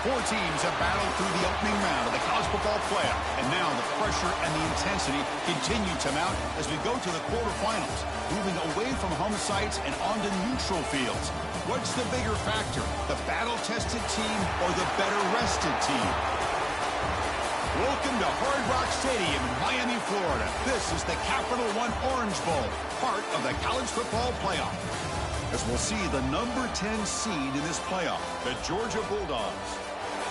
Four teams have battled through the opening round of the college football playoff, and now the pressure and the intensity continue to mount as we go to the quarterfinals, moving away from home sites and onto neutral fields. What's the bigger factor, the battle-tested team or the better-rested team? Welcome to Hard Rock Stadium in Miami, Florida. This is the Capital One Orange Bowl, part of the college football playoff. As we'll see the number 10 seed in this playoff, the Georgia Bulldogs,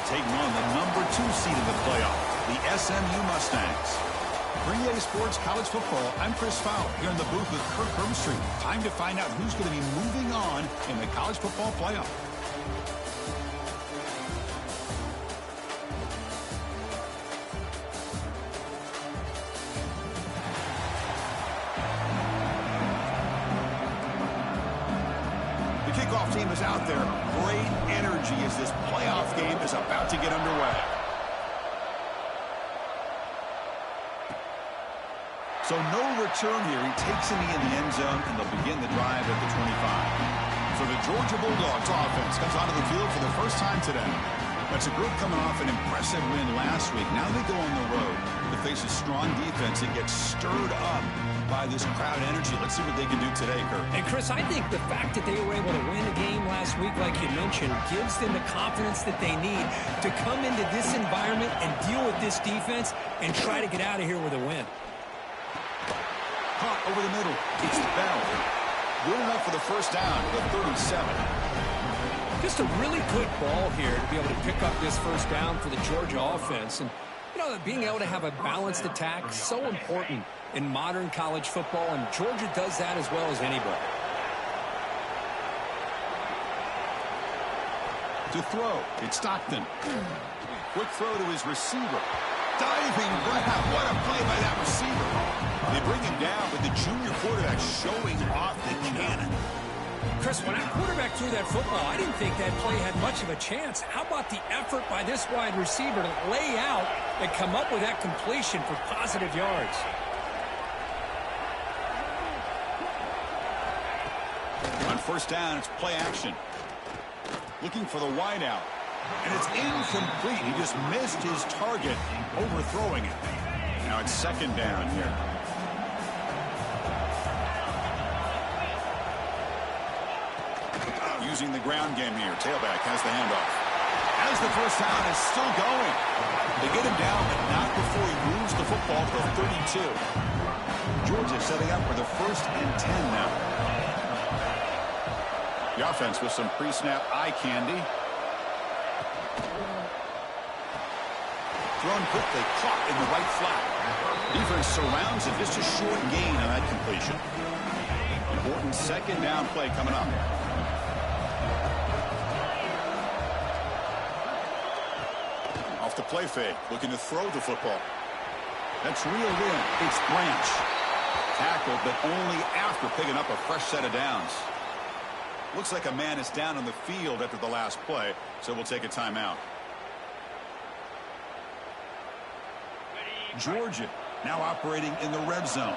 taking on the number 2 seed in the playoff, the SMU Mustangs. For EA Sports College Football, I'm Chris Fowler here in the booth with Kirk Hermstreet. Time to find out who's going to be moving on in the college football playoff. Kickoff team is out there. Great energy as this playoff game is about to get underway. So no return here. He takes a knee in the end zone, and they'll begin the drive at the 25. So the Georgia Bulldogs offense comes onto the field for the first time today. That's a group coming off an impressive win last week. Now they go on the road to face a strong defense and get stirred up by this crowd energy. Let's see what they can do today, Kirk. And Chris, I think the fact that they were able to win a game last week, like you mentioned, gives them the confidence that they need to come into this environment and deal with this defense and try to get out of here with a win. Caught over the middle. It's Bell. Good enough for the first down at 37. Just a really good ball here to be able to pick up this first down for the Georgia offense. And, you know, being able to have a balanced attack is so important in modern college football, and Georgia does that as well as anybody. To throw, it's Stockton. Quick throw to his receiver. Diving grab. What a play by that receiver. They bring him down with the junior quarterback showing off the cannon. Chris, when that quarterback threw that football, I didn't think that play had much of a chance. How about the effort by this wide receiver to lay out and come up with that completion for positive yards? On first down, it's play action. Looking for the wide out. And it's incomplete. He just missed his target, overthrowing it. Now it's second down here. Using the ground game here. Tailback has the handoff. As the first down is still going. They get him down, but not before he moves the football to the 32. Georgia setting up for the 1st and 10 now. The offense with some pre-snap eye candy. Thrown quickly, caught in the right flat. Defense surrounds it. Just a short gain on that completion. Important second down play coming up. Off the play fake, looking to throw the football. That's reeled in. It's Branch. Tackled, but only after picking up a fresh set of downs. Looks like a man is down on the field after the last play, so we'll take a timeout. Georgia now operating in the red zone.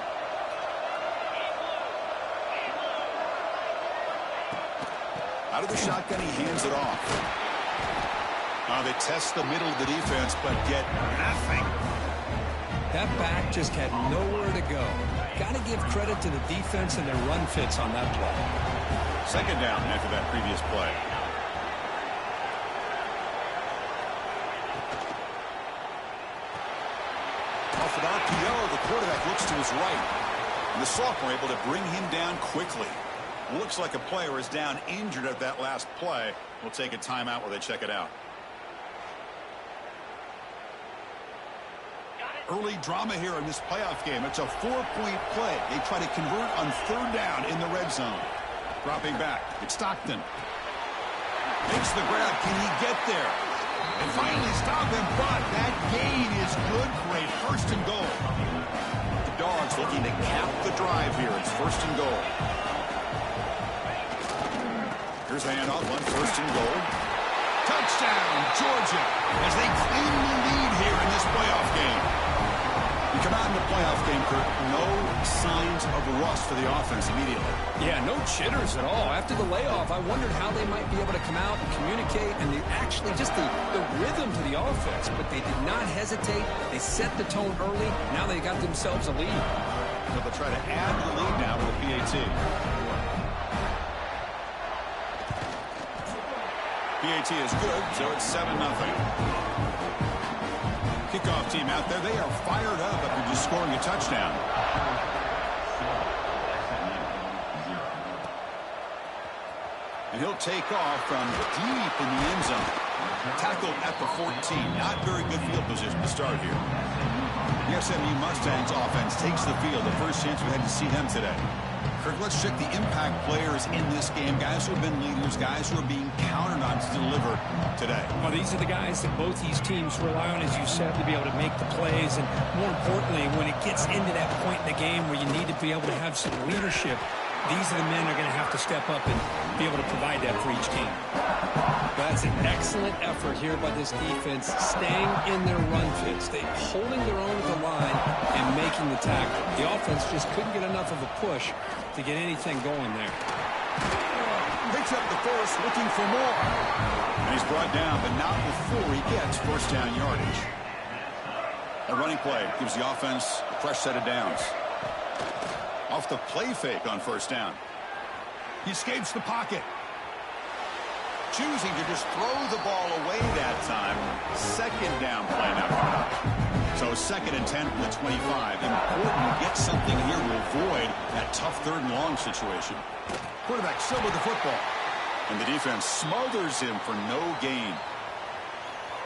Out of the shotgun, he hands it off. They test the middle of the defense, but get nothing. That back just had nowhere to go. Got to give credit to the defense and their run fits on that play. Second down after that previous play. Off an RPO, the quarterback looks to his right. And the sophomore able to bring him down quickly. Looks like a player is down injured at that last play. We'll take a timeout while they check it out. Early drama here in this playoff game. It's a 4-point play. They try to convert on third down in the red zone. Dropping back. It's Stockton. Makes the grab. Can he get there? And finally stop him, but that gain is good for a 1st and goal. The Dogs looking to cap the drive here. It's 1st and goal. Here's a handoff on 1st and goal. Touchdown, Georgia, as they claim the lead here in this playoff game. You come out in the playoff game, Kurt, no signs of rust for the offense immediately. Yeah, no jitters at all. After the layoff, I wondered how they might be able to come out and communicate, and actually just the rhythm to the offense. But they did not hesitate. They set the tone early. Now they got themselves a lead. So they'll try to add the lead now with a PAT. PAT is good, so it's 7-0. Kickoff team out there. They are fired up after just scoring a touchdown. And he'll take off from deep in the end zone. Tackled at the 14. Not very good field position to start here. The SMU Mustangs offense takes the field. The first chance we had to see them today. Kirk, let's check the impact players in this game. Guys who have been leaders, guys who are being counted on to deliver today. Well, these are the guys that both these teams rely on, as you said, to be able to make the plays. And more importantly, when it gets into that point in the game where you need to be able to have some leadership, these are the men that are going to have to step up and be able to provide that for each team. That's an excellent effort here by this defense, staying in their run fits. They holding their own at the line and making the tackle. The offense just couldn't get enough of a push to get anything going there. Picks up the first, looking for more. And he's brought down, but not before he gets first down yardage. A running play gives the offense a fresh set of downs. Off the play fake on first down. He escapes the pocket. Choosing to just throw the ball away that time. Second down play now coming up. So 2nd and 10 from the 25. Important to get something here to avoid that tough 3rd and long situation. Quarterback still with the football. And the defense smothers him for no gain.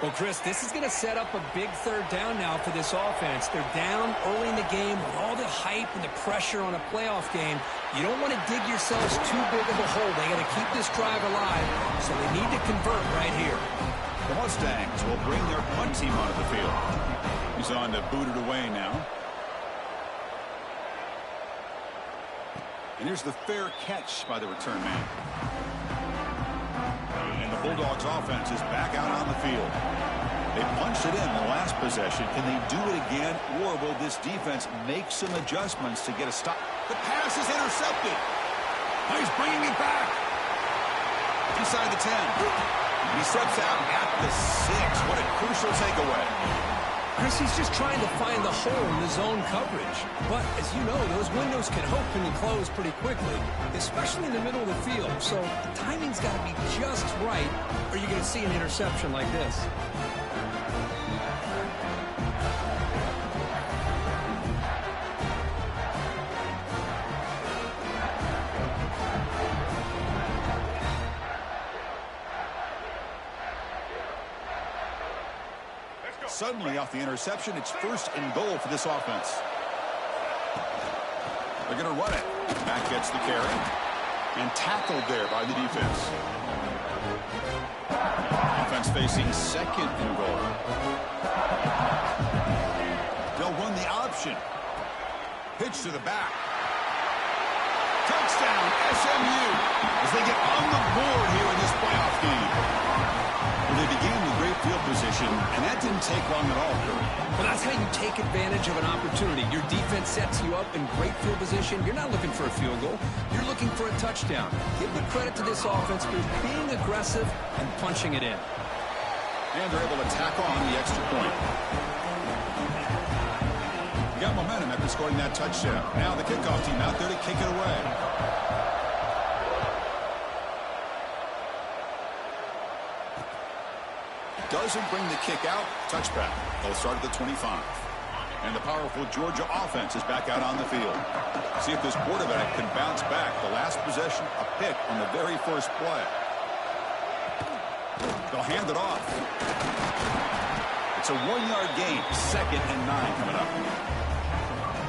Well, Chris, this is going to set up a big 3rd down now for this offense. They're down early in the game with all the hype and the pressure on a playoff game. You don't want to dig yourselves too big of a hole. They got to keep this drive alive, so they need to convert right here. The Mustangs will bring their punt team onto the field. He's on to boot it away now. And here's the fair catch by the return man. And the Bulldogs offense is back out on the field. They punched it in the last possession. Can they do it again, or will this defense make some adjustments to get a stop? The pass is intercepted. He's bringing it back. Inside the 10. He steps out at the 6. What a crucial takeaway. Chris, he's just trying to find the hole in the zone coverage. But, as you know, those windows can open and close pretty quickly, especially in the middle of the field. So the timing's got to be just right, or you're going to see an interception like this. Suddenly, off the interception, it's 1st and goal for this offense. They're going to run it. Back gets the carry. And tackled there by the defense. Offense facing 2nd and goal. They'll run the option. Pitch to the back. Touchdown, SMU, as they get on the board here in this playoff game. Well, they began with great field position, and that didn't take long at all, Curry. Well, that's how you take advantage of an opportunity. Your defense sets you up in great field position. You're not looking for a field goal. You're looking for a touchdown. Give the credit to this offense for being aggressive and punching it in. And they're able to tack on the extra point. They got momentum after scoring that touchdown. Now the kickoff team out there to kick it away. Doesn't bring the kick out. Touchback. They'll start at the 25. And the powerful Georgia offense is back out on the field. See if this quarterback can bounce back. The last possession, a pick on the very first play. They'll hand it off. It's a 1-yard gain. 2nd and 9 coming up.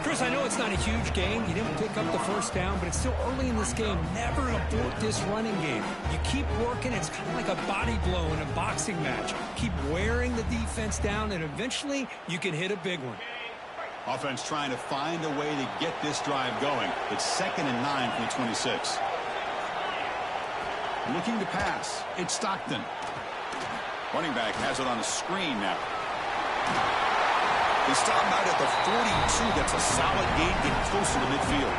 Chris, I know it's not a huge gain. You didn't pick up the first down, but it's still early in this game. Never abort this running game. You keep working. It's kind of like a body blow in a boxing match. Keep wearing the defense down, and eventually you can hit a big one. Offense trying to find a way to get this drive going. It's 2nd and 9 from the 26. Looking to pass. It's Stockton. Running back has it on a screen now. They stop him out at the 42. That's a solid gain, getting close to the midfield.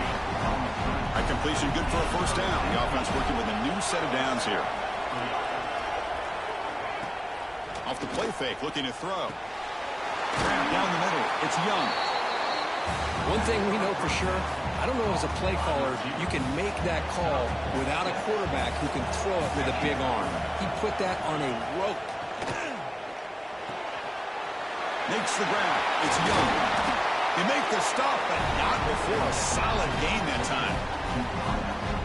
That completion good for a first down. The offense working with a new set of downs here. Off the play fake, looking to throw. Down the middle, it's Young. One thing we know for sure, I don't know as a play caller, you can make that call without a quarterback who can throw it with a big arm. He put that on a rope. Makes the grab. It's Young. They make the stop, but not before a solid gain that time.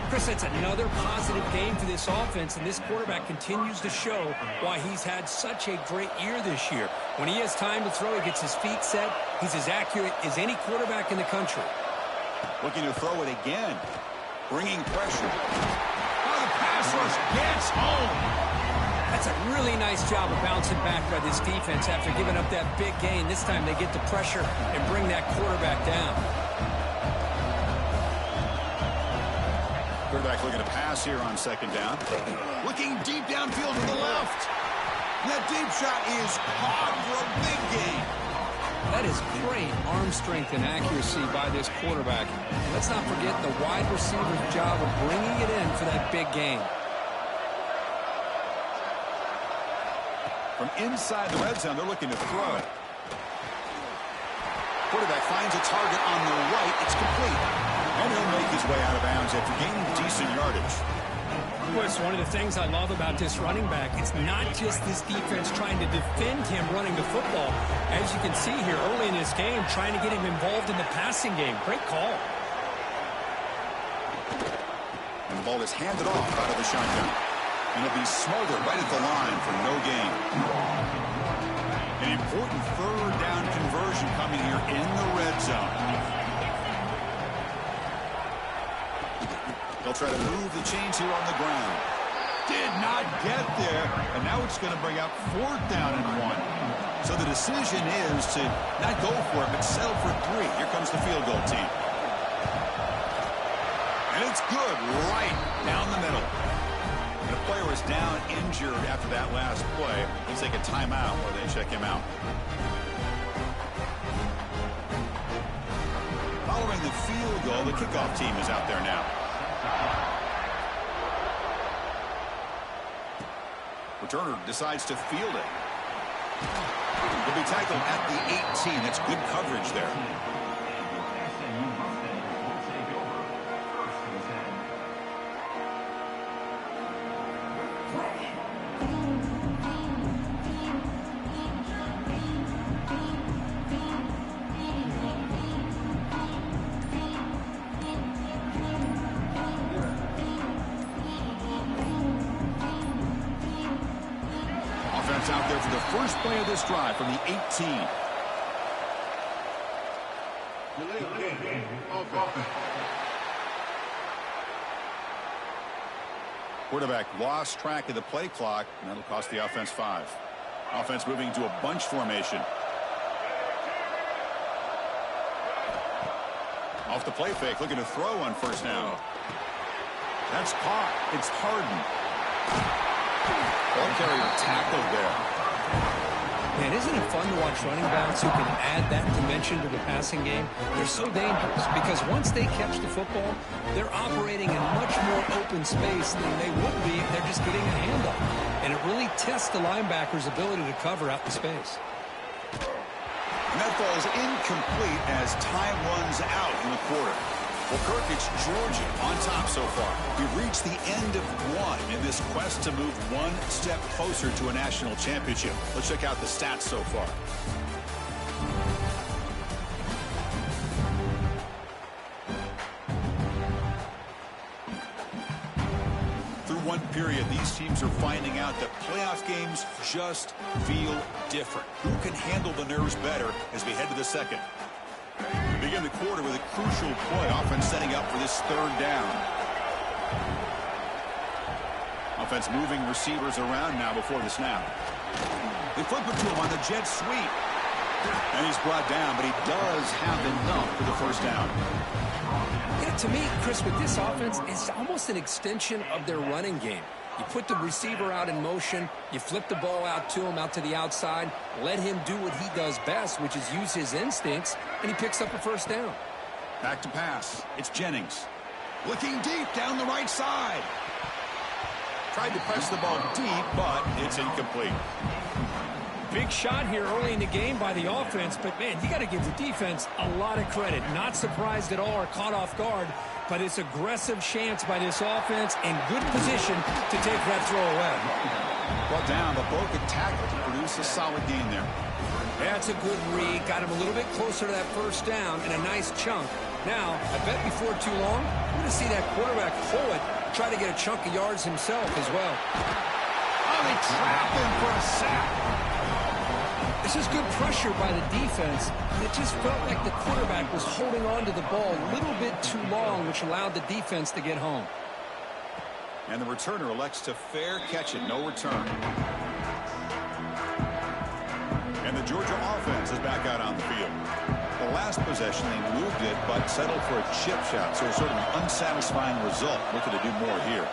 Chris, that's another positive game for this offense, and this quarterback continues to show why he's had such a great year this year. When he has time to throw, he gets his feet set. He's as accurate as any quarterback in the country. Looking to throw it again. Bringing pressure. Oh, the pass rush gets home. That's a really nice job of bouncing back by this defense after giving up that big gain. This time they get the pressure and bring that quarterback down. Quarterback looking to pass here on second down. Looking deep downfield to the left. That deep shot is caught for a big gain. That is great arm strength and accuracy by this quarterback. And let's not forget the wide receiver's job of bringing it in for that big gain. From inside the red zone, they're looking to throw it. Quarterback finds a target on the right. It's complete. And he'll make his way out of bounds after gaining decent yardage. Of course, one of the things I love about this running back, it's not just this defense trying to defend him running the football. As you can see here early in this game, trying to get him involved in the passing game. Great call. And the ball is handed off out of the shotgun. And it'll be smothered right at the line for no gain. An important third down conversion coming here in the red zone. They'll try to move the chains here on the ground. Did not get there. And now it's going to bring up fourth down and 1. So the decision is to not go for it, but settle for 3. Here comes the field goal team. And it's good right down the middle. And a player is down injured after that last play. Let's take a timeout while they check him out. Following the field goal, the kickoff team is out there now. Returner decides to field it. He'll be tackled at the 18. That's good coverage there. Out there for the first play of this drive from the 18. Quarterback lost track of the play clock, and that'll cost the offense 5. Offense moving to a bunch formation. Off the play fake, looking to throw on first down. That's caught. It's Harden. Ball carrier tackled there. Man, isn't it fun to watch running backs who can add that dimension to the passing game? They're so dangerous because once they catch the football, they're operating in much more open space than they would be if they're just getting a handoff. And it really tests the linebacker's ability to cover out the space. And that ball is incomplete as time runs out in the quarter. Well, Kirk, it's Georgia on top so far. We've reached the end of 1 in this quest to move one step closer to a national championship. Let's check out the stats so far. Through one period, these teams are finding out that playoff games just feel different. Who can handle the nerves better as we head to the second? Begin the quarter with a crucial play. Offense setting up for this third down. Offense moving receivers around now before the snap. They flip it to him on the jet sweep. And he's brought down, but he does have enough for the first down. Yeah, to me, Chris, with this offense, it's almost an extension of their running game. You put the receiver out in motion. You flip the ball out to him, out to the outside. Let him do what he does best, which is use his instincts, and he picks up a first down. Back to pass. It's Jennings. Looking deep down the right side. Tried to press the ball deep, but it's incomplete. Big shot here early in the game by the offense, but, man, you got to give the defense a lot of credit. Not surprised at all or caught off guard, but it's aggressive chance by this offense and good position to take that throw away. Well down, but both could tackle to produce a solid gain there. That's a good read. Got him a little bit closer to that first down and a nice chunk. Now, I bet before too long, we're going to see that quarterback pull it, try to get a chunk of yards himself as well. Oh, they trap him for a sack. This is good pressure by the defense. It just felt like the quarterback was holding on to the ball a little bit too long, which allowed the defense to get home. And the returner elects to fair catch it, no return. And the Georgia offense is back out on the field. The last possession, they moved it, but settled for a chip shot, so sort of an unsatisfying result. Looking to do more here.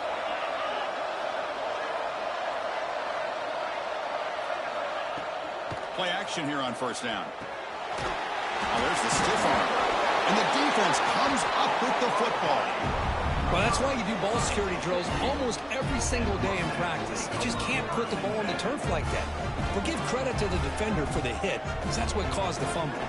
Play action here on first down. Oh, there's the stiff arm. And the defense comes up with the football. Well, that's why you do ball security drills almost every single day in practice. You just can't put the ball on the turf like that. But give credit to the defender for the hit, because that's what caused the fumble.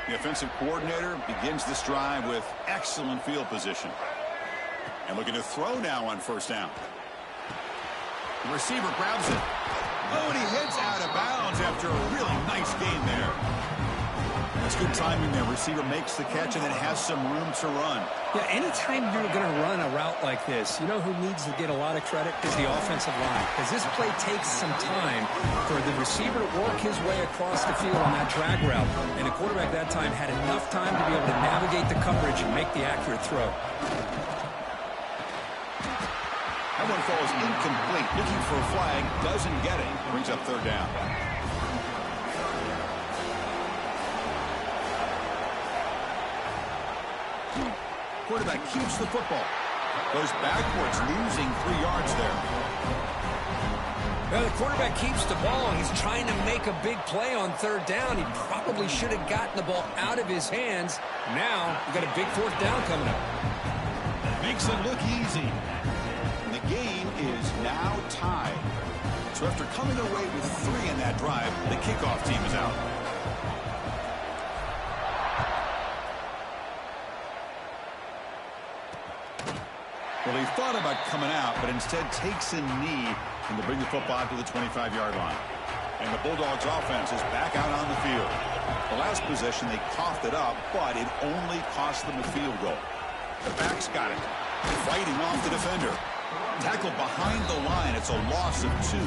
The offensive coordinator begins this drive with excellent field position. And looking to throw now on first down. The receiver grabs it. Oh, and he hits out of bounds after a really nice gain there. That's good timing there. Receiver makes the catch and then has some room to run. Yeah, anytime you're going to run a route like this, you know who needs to get a lot of credit is the offensive line. Because this play takes some time for the receiver to work his way across the field on that drag route. And the quarterback that time had enough time to be able to navigate the coverage and make the accurate throw. That one falls incomplete. Looking for a flag, doesn't get it. Brings up third down. Quarterback keeps the football. Goes backwards, losing 3 yards there. Well, the quarterback keeps the ball. He's trying to make a big play on third down. He probably should have gotten the ball out of his hands. Now, we've got a big fourth down coming up. Makes it look easy. And the game is now tied. So after coming away with 3 in that drive, the kickoff team is out. Well, he thought about coming out, but instead takes a knee and to bring the football to the 25-yard line. And the Bulldogs offense is back out on the field. The last possession, they coughed it up, but it only cost them a field goal. The back's got it. Fighting off the defender. Tackled behind the line. It's a loss of 2.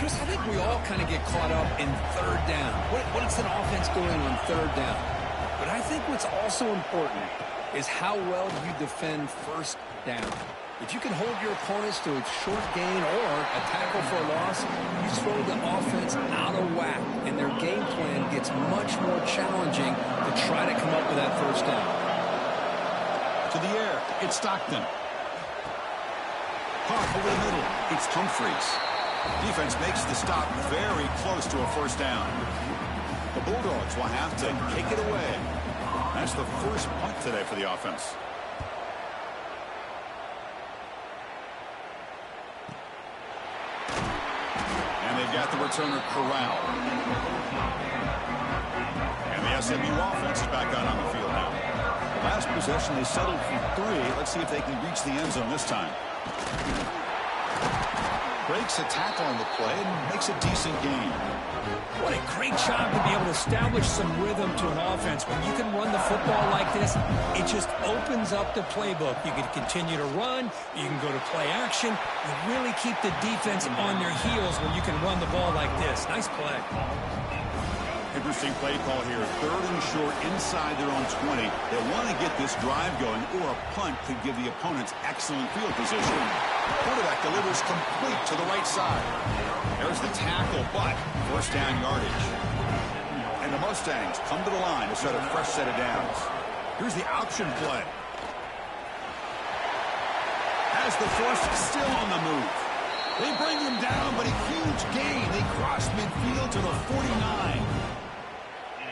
Chris, I think we all kind of get caught up in third down. What's an offense doing on third down? But I think what's also important is how well you defend first down. If you can hold your opponents to a short gain or a tackle for a loss, you throw the offense out of whack, and their game plan gets much more challenging to try to come up with that first down. To the air, it's Stockton. Caught over the middle, it's Humphreys. Defense makes the stop very close to a first down. The Bulldogs will have to kick it away. That's the first punt today for the offense. And they've got the returner corralled. And the SMU offense is back out on the field now. The last possession, they settled for 3. Let's see if they can reach the end zone this time. Breaks a tackle on the play and makes a decent gain. What a great job to be able to establish some rhythm to an offense. When you can run the football like this, it just opens up the playbook. You can continue to run. You can go to play action. You really keep the defense on their heels when you can run the ball like this. Nice play. Interesting play call here. 3rd and short inside their own 20. They want to get this drive going, or a punt could give the opponents excellent field position. Quarterback delivers complete to the right side. There's the tackle, but first down yardage. And the Mustangs come to the line to set a fresh set of downs. Here's the option play. Has the force still on the move. They bring him down, but a huge gain. They cross midfield to the 49.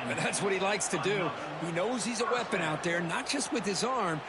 And that's what he likes to do. He knows he's a weapon out there, not just with his arm.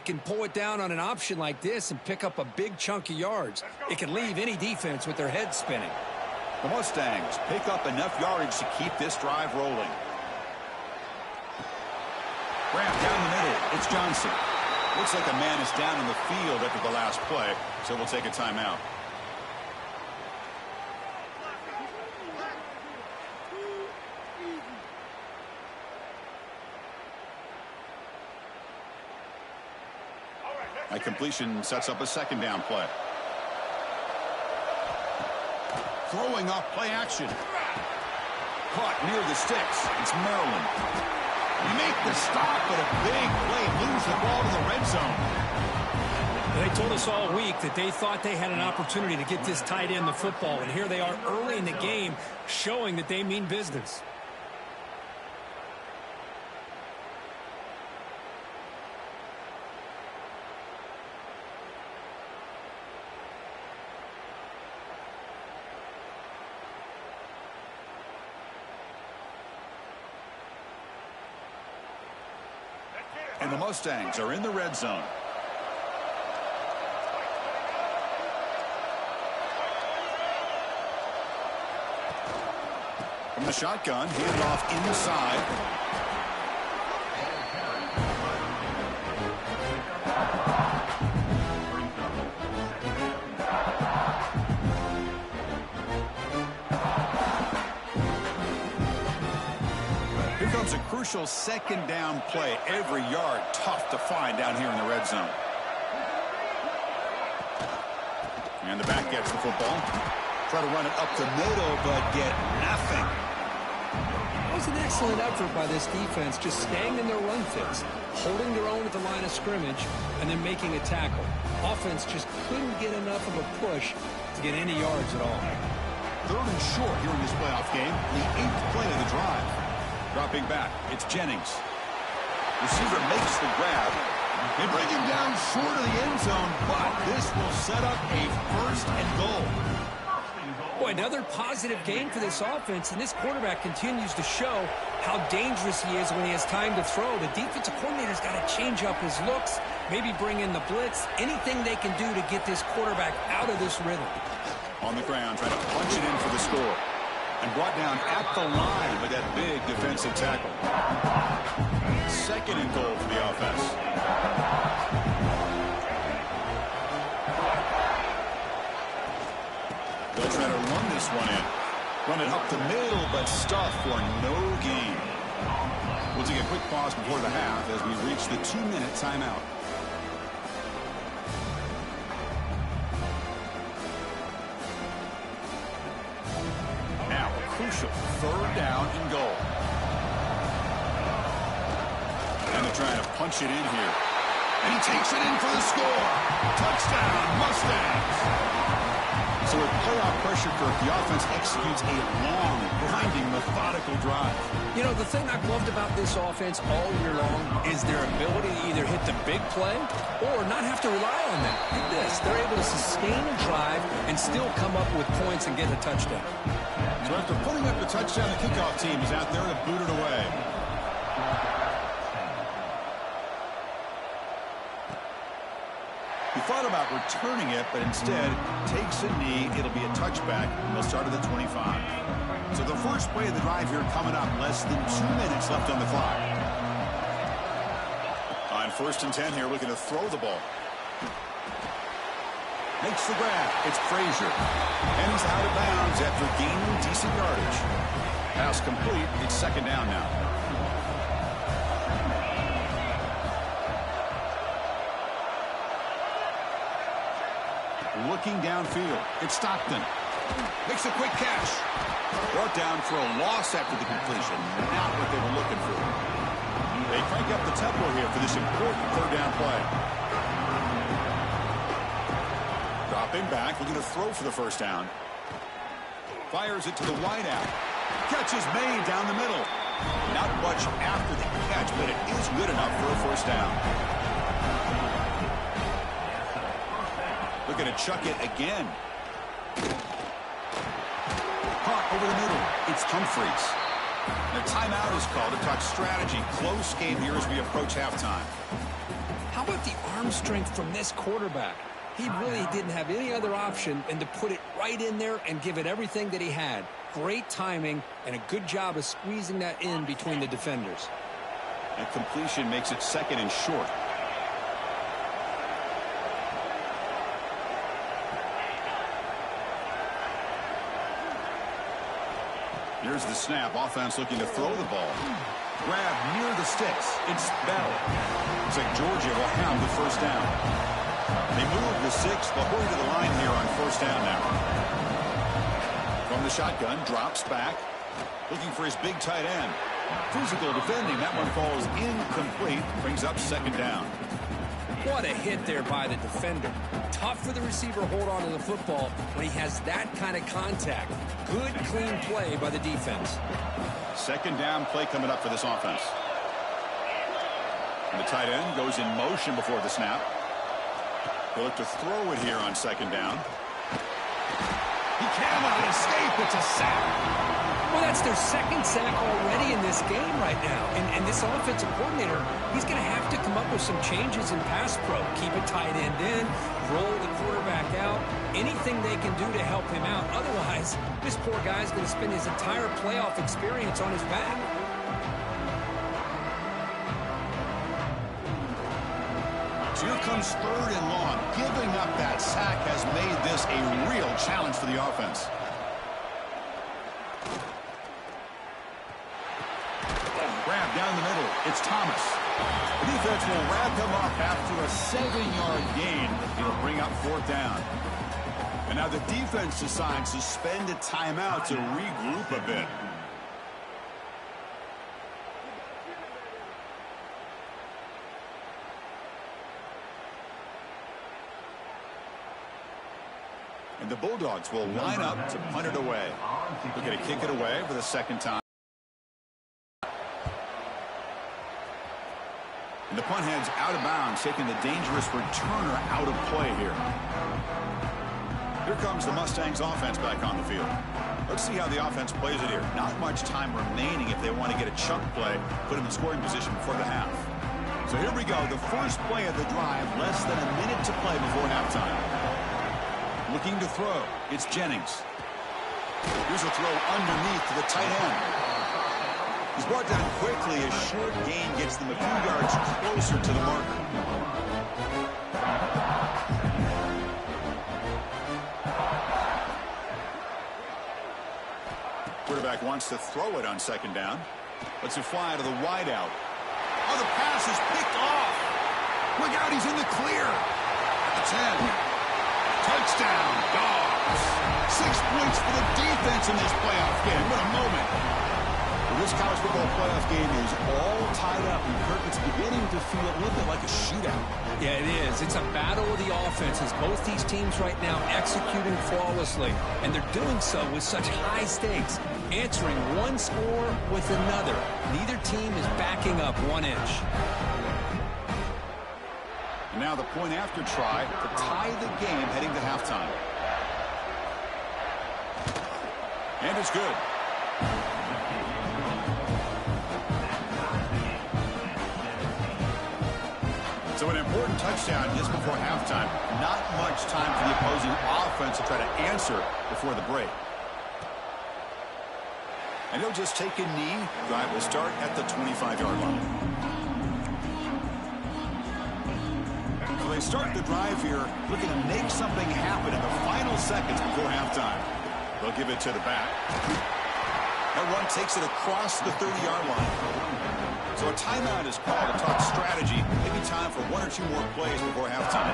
Can pull it down on an option like this and pick up a big chunk of yards. It can leave any defense with their head spinning. The Mustangs pick up enough yardage to keep this drive rolling. Grab down the middle. It's Johnson. Looks like a man is down in the field after the last play, so we'll take a timeout. A completion sets up a 2nd down play. Throwing off play action. Caught near the sticks. It's Maryland. Make the stop, but a big play. Lose the ball to the red zone. They told us all week that they thought they had an opportunity to get this tight end the football, and here they are early in the game showing that they mean business. And the Mustangs are in the red zone. From the shotgun, handoff inside. Here comes a crucial 2nd down play. Every yard tough to find down here in the red zone. And the back gets the football. Try to run it up the middle, but get nothing. It was an excellent effort by this defense, just staying in their run fits, holding their own at the line of scrimmage, and then making a tackle. Offense just couldn't get enough of a push to get any yards at all. 3rd and short here in this playoff game, the 8th play of the drive. Dropping back, it's Jennings. Receiver makes the grab. They bring him down short of the end zone, but this will set up a 1st and goal. Boy, another positive game for this offense, and this quarterback continues to show how dangerous he is when he has time to throw. The defensive coordinator's got to change up his looks, maybe bring in the blitz, anything they can do to get this quarterback out of this rhythm. On the ground, trying to punch it in for the score. And brought down at the line with that big defensive tackle. 2nd and goal for the offense. They'll try to run this one in. Run it up the middle, but stuffed for no gain. We'll take a quick pause before the half as we reach the 2-minute timeout. Now a crucial 3rd down and goal. And they're trying to punch it in here. And he takes it in for the score. Touchdown, Mustangs. So with playoff pressure, Kirk, the offense executes a long, grinding, methodical drive. You know, the thing I've loved about this offense all year long is their ability to either hit the big play or not have to rely on that. Look at this. They're able to sustain a drive and still come up with points and get a touchdown. So after putting up the touchdown, the kickoff team is out there to boot it away. He thought about returning it, but instead takes a knee. It'll be a touchback, and they'll start at the 25. So the first play of the drive here coming up, less than 2 minutes left on the clock. On 1st and 10 here, looking to throw the ball. Makes the grab. It's Frazier. And he's out of bounds after gaining decent yardage. Pass complete. It's 2nd down now. Looking downfield. It's Stockton. Makes a quick catch. Brought down for a loss after the completion. Not what they were looking for. They crank up the tempo here for this important 3rd down play. Dropping back, looking to throw for the 1st down. Fires it to the wide out. Catch is made down the middle. Not much after the catch, but it is good enough for a 1st down. Looking to chuck it again. Caught over the middle. It's Humphreys. The timeout is called to talk strategy. Close game here as we approach halftime. How about the arm strength from this quarterback? He really didn't have any other option than to put it right in there and give it everything that he had. Great timing and a good job of squeezing that in between the defenders. And completion makes it 2nd and short. Here's the snap. Offense looking to throw the ball. Grab near the sticks. It's Bell. Looks like Georgia will have the 1st down. They move the 6. They'll hurry to the line here on 1st down now. From the shotgun, drops back. Looking for his big tight end. Physical defending. That one falls incomplete. Brings up 2nd down. What a hit there by the defender. Tough for the receiver to hold on to the football when he has that kind of contact. Good, clean play by the defense. 2nd down play coming up for this offense. And the tight end goes in motion before the snap. He'll look to throw it here on 2nd down. He cannot escape. It's a sack. Well, that's their 2nd sack already in this game right now. And this offensive coordinator, he's going to have to come up with some changes in pass pro. Keep a tight end in, roll the quarterback out, anything they can do to help him out. Otherwise, this poor guy's going to spend his entire playoff experience on his back. So here comes 3rd and long. Giving up that sack has made this a real challenge for the offense. Grab down the middle. It's Thomas. The defense will wrap him up after a 7-yard gain. It'll bring up 4th down. And now the defense decides to spend a timeout to regroup a bit. And the Bulldogs will line up to punt it away. They're going to kick it away for the 2nd time. And the punt heads out of bounds, taking the dangerous returner out of play here. Here comes the Mustangs offense back on the field. Let's see how the offense plays it here. Not much time remaining if they want to get a chunk play, put in the scoring position before the half. So here we go, the first play of the drive, less than a minute to play before halftime. Looking to throw, it's Jennings. Here's a throw underneath to the tight end. He's brought down quickly. A short gain gets them a few yards closer to the marker. Quarterback wants to throw it on 2nd down. Lets it fly to the wide out. Oh, the pass is picked off. Look out, he's in the clear. At the 10. Touchdown, Dogs. 6 points for the defense in this playoff game. What a moment. Well, this college football playoff game is all tied up, and Kirk, it's beginning to feel a little bit like a shootout. Yeah, it is. It's a battle of the offenses. Both these teams right now executing flawlessly, and they're doing so with such high stakes, answering one score with another. Neither team is backing up 1 inch. And now the point after try to tie the game heading to halftime. And it's good. So an important touchdown just before halftime. Not much time for the opposing offense to try to answer before the break. And he'll just take a knee. Drive will start at the 25-yard line. So they start the drive here, looking to make something happen in the final seconds before halftime. They'll give it to the back. That run takes it across the 30-yard line. So a timeout is called to talk strategy. Maybe time for 1 or 2 more plays before halftime.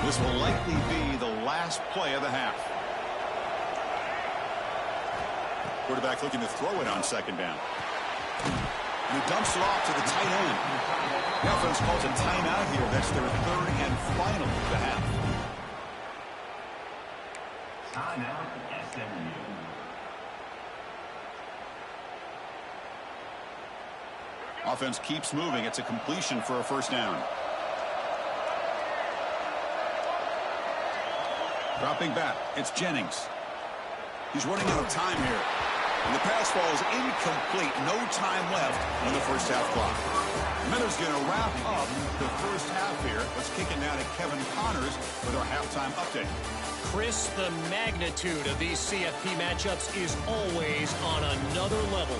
This will likely be the last play of the half. Quarterback looking to throw it on second down. And he dumps it off to the tight end. The offense calls a timeout here. That's their third and final of the half. Timeout, SMU. Offense keeps moving. It's a completion for a first down. Dropping back. It's Jennings. He's running out of time here. And the pass falls incomplete. No time left on the first half clock. Miller's going to wrap up the first half here. Let's kick it now to Kevin Connors with our halftime update. Chris, the magnitude of these CFP matchups is always on another level.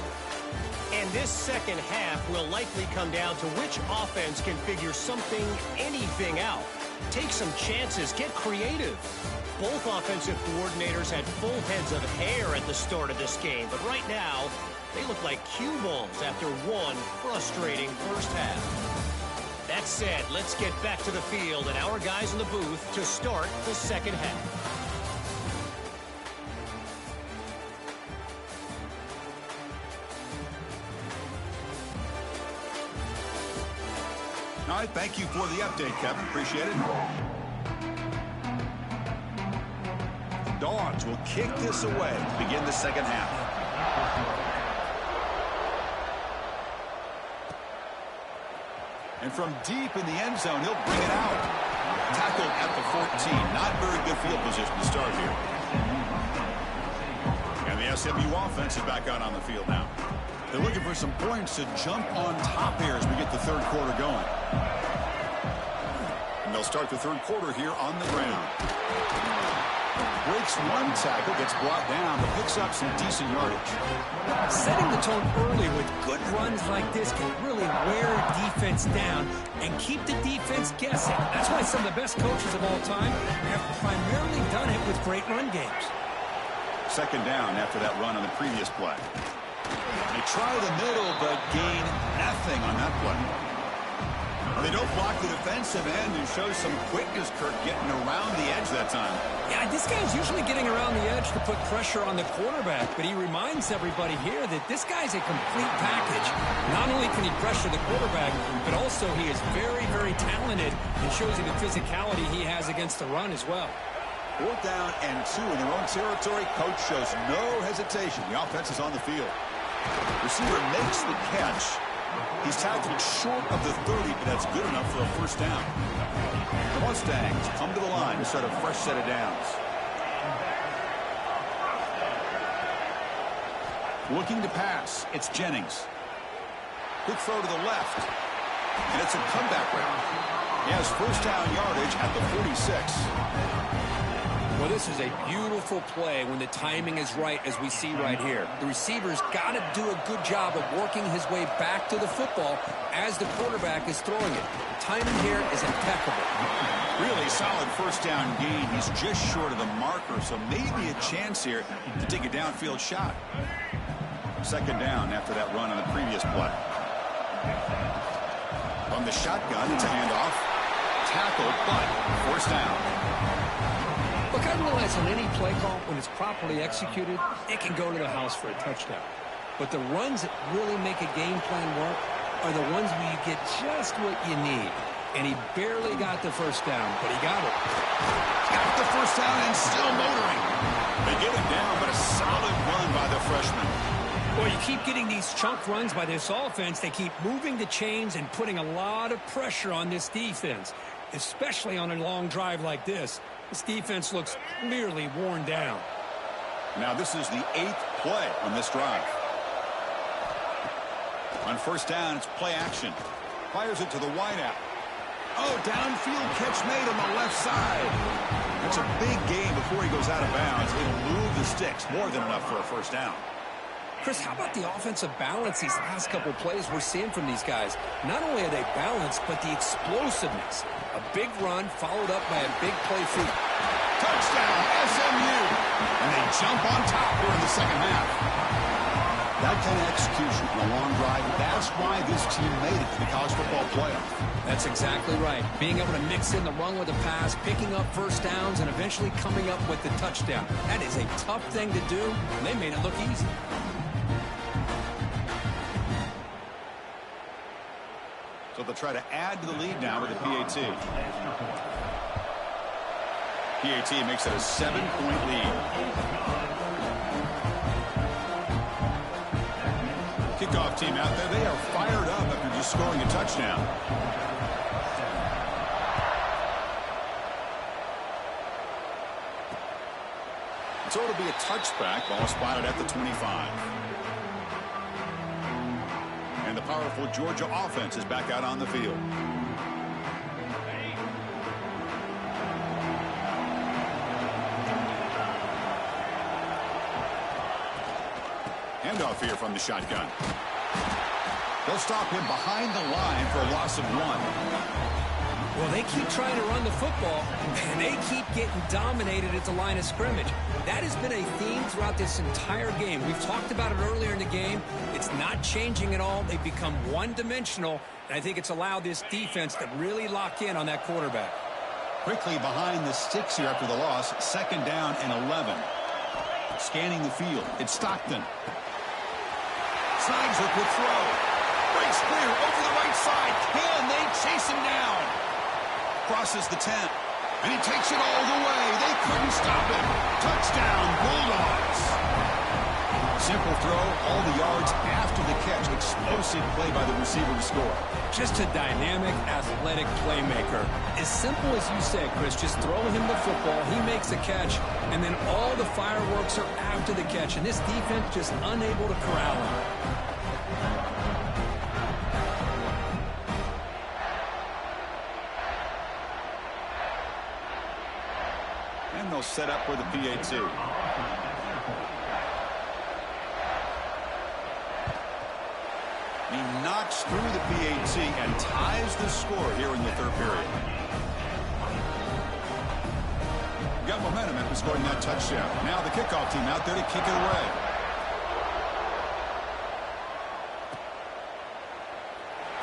And this second half will likely come down to which offense can figure something, anything out. Take some chances, get creative. Both offensive coordinators had full heads of hair at the start of this game, but right now, they look like cue balls after one frustrating first half. That said, let's get back to the field and our guys in the booth to start the second half. All right, thank you for the update, Kevin. Appreciate it. Dogs will kick this away to begin the second half. And from deep in the end zone, he'll bring it out. Tackled at the 14. Not very good field position to start here. And the SMU offense is back out on the field now. They're looking for some points to jump on top here as we get the third quarter going. And they'll start the third quarter here on the ground. Breaks one tackle, gets brought down, but picks up some decent yardage. Setting the tone early with good runs like this can really wear defense down and keep the defense guessing. That's why some of the best coaches of all time have primarily done it with great run games. Second down after that run on the previous play. They try the middle, but gain nothing on that play. They don't block the defensive end and show some quickness, Kirk, getting around the edge that time. Yeah, this guy's usually getting around the edge to put pressure on the quarterback, but he reminds everybody here that this guy's a complete package. Not only can he pressure the quarterback, but also he is very, very talented and shows you the physicality he has against the run as well. 4th down and 2 in their own territory. Coach shows no hesitation. The offense is on the field. Receiver makes the catch. He's tackled short of the 30, but that's good enough for a first down. The Mustangs come to the line to start a fresh set of downs. Looking to pass, it's Jennings. Quick throw to the left, and it's a comeback route. He has first down yardage at the 46. Well, this is a beautiful play when the timing is right, as we see right here. The receiver's got to do a good job of working his way back to the football as the quarterback is throwing it. The timing here is impeccable. Really solid first down gain. He's just short of the marker, so maybe a chance here to take a downfield shot. Second down after that run on the previous play. On the shotgun, it's a handoff. Tackled, but forced down. Look, Look, I realize on any play call, when it's properly executed, it can go to the house for a touchdown. But the runs that really make a game plan work are the ones where you get just what you need. And he barely got the first down, but he got it. Got the first down and still motoring. They get him down, but a solid run by the freshman. Well, you keep getting these chunk runs by this offense. They keep moving the chains and putting a lot of pressure on this defense, especially on a long drive like this. This defense looks clearly worn down. Now this is the 8th play on this drive. On first down, it's play action. Fires it to the wideout. Oh, downfield catch made on the left side. That's a big gain before he goes out of bounds. It'll move the sticks more than enough for a first down. Chris, how about the offensive balance these last couple plays we're seeing from these guys? Not only are they balanced, but the explosiveness. A big run followed up by a big play feed. Touchdown, SMU. And they jump on top here in the second half. That kind of execution on a long drive, that's why this team made it to the college football playoff. That's exactly right. Being able to mix in the run with a pass, picking up first downs, and eventually coming up with the touchdown. That is a tough thing to do, and they made it look easy. So they'll try to add to the lead now with a PAT. PAT makes it a 7-point lead. Kickoff team out there, they are fired up after just scoring a touchdown. So it'll be a touchback, ball spotted at the 25. And the powerful Georgia offense is back out on the field. Handoff here from the shotgun. They'll stop him behind the line for a loss of 1. Well, they keep trying to run the football, and they keep getting dominated at the line of scrimmage. That has been a theme throughout this entire game. We've talked about it earlier in the game. It's not changing at all. They've become one-dimensional, and I think it's allowed this defense to really lock in on that quarterback. Quickly behind the sticks here after the loss. Second down and 11. Scanning the field. It's Stockton. Snides a quick throw. Breaks clear over the right side. Can they chase him down? Crosses the 10. And he takes it all the way. They couldn't stop him. Touchdown, Bulldogs. Simple throw, all the yards after the catch. Explosive play by the receiver to score. Just a dynamic, athletic playmaker. As simple as you said, Chris, just throw him the football, he makes the catch, and then all the fireworks are after the catch, and this defense just unable to corral him. And they'll set up for the PAT. He knocks through the PAT and ties the score here in the third period. Got momentum after scoring that touchdown. Now the kickoff team out there to kick it away.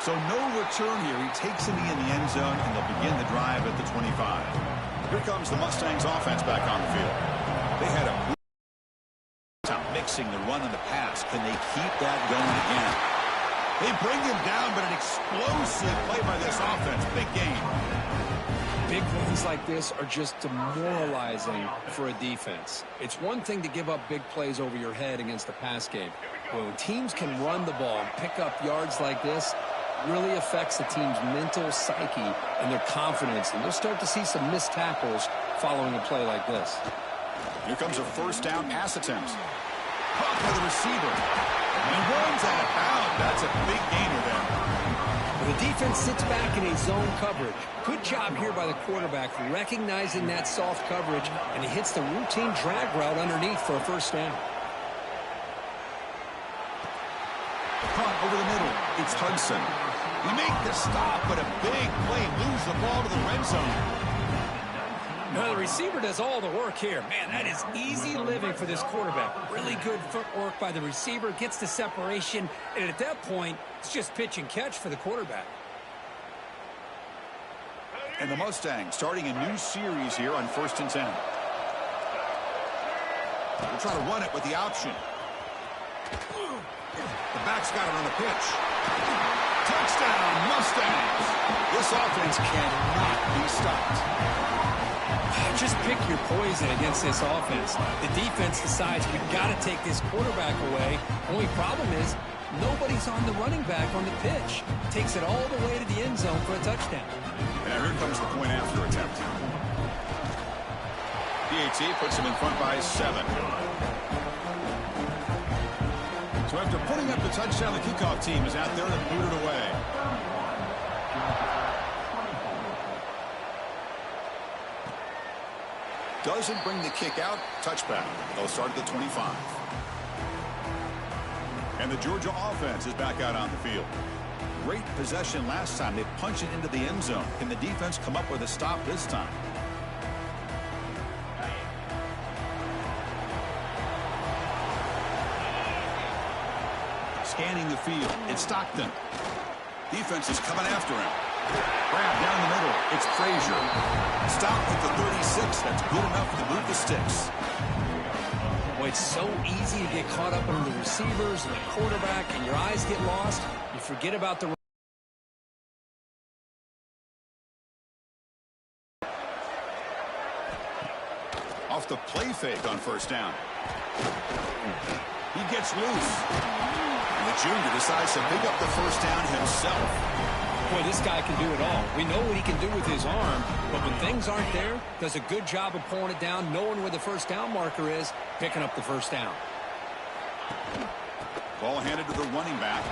So no return here. He takes it in the end zone, and they'll begin the drive at the 25. Here comes the Mustangs offense back on the field. They had a time mixing the run and the pass. Can they keep that going again? They bring him down, but an explosive play by this offense. Big game. Big runs like this are just demoralizing for a defense. It's one thing to give up big plays over your head against the pass game. But when teams can run the ball and pick up yards like this, it really affects the team's mental psyche and their confidence. And you'll start to see some missed tackles following a play like this. Here comes a first down pass attempt. Caught by the receiver. He runs out of bounds. That's a big gainer there. The defense sits back in a zone coverage. Good job here by the quarterback recognizing that soft coverage, and he hits the routine drag route underneath for a first down. Caught over the middle. It's Hudson. He makes the stop, but a big play. Moves the ball to the red zone. Now, the receiver does all the work here. Man, that is easy living for this quarterback. Really good footwork by the receiver, gets the separation, and at that point, it's just pitch and catch for the quarterback. And the Mustangs starting a new series here on 1st and 10. We'll try to run it with the option. The back's got it on the pitch. Touchdown, Mustangs. This offense cannot be stopped. Just pick your poison against this offense. The defense decides we've got to take this quarterback away. Only problem is nobody's on the running back on the pitch. Takes it all the way to the end zone for a touchdown. And here comes the point after attempt. PAT puts him in front by 7. So after putting up the touchdown, the kickoff team is out there to boot it away. Doesn't bring the kick out. Touchback. They'll start at the 25. And the Georgia offense is back out on the field. Great possession last time. They punched it into the end zone. Can the defense come up with a stop this time? Scanning the field. It's Stockton. Defense is coming after him. Grab down the middle. It's Frazier. Stop at the 36. That's good enough to move the sticks. Boy, it's so easy to get caught up on the receivers and the quarterback, and your eyes get lost. You forget about the... Off the play fake on first down. He gets loose. And the junior decides to pick up the first down himself. Boy, this guy can do it all. We know what he can do with his arm, but when things aren't there, does a good job of pulling it down, knowing where the first down marker is, picking up the first down. Ball handed to the running back.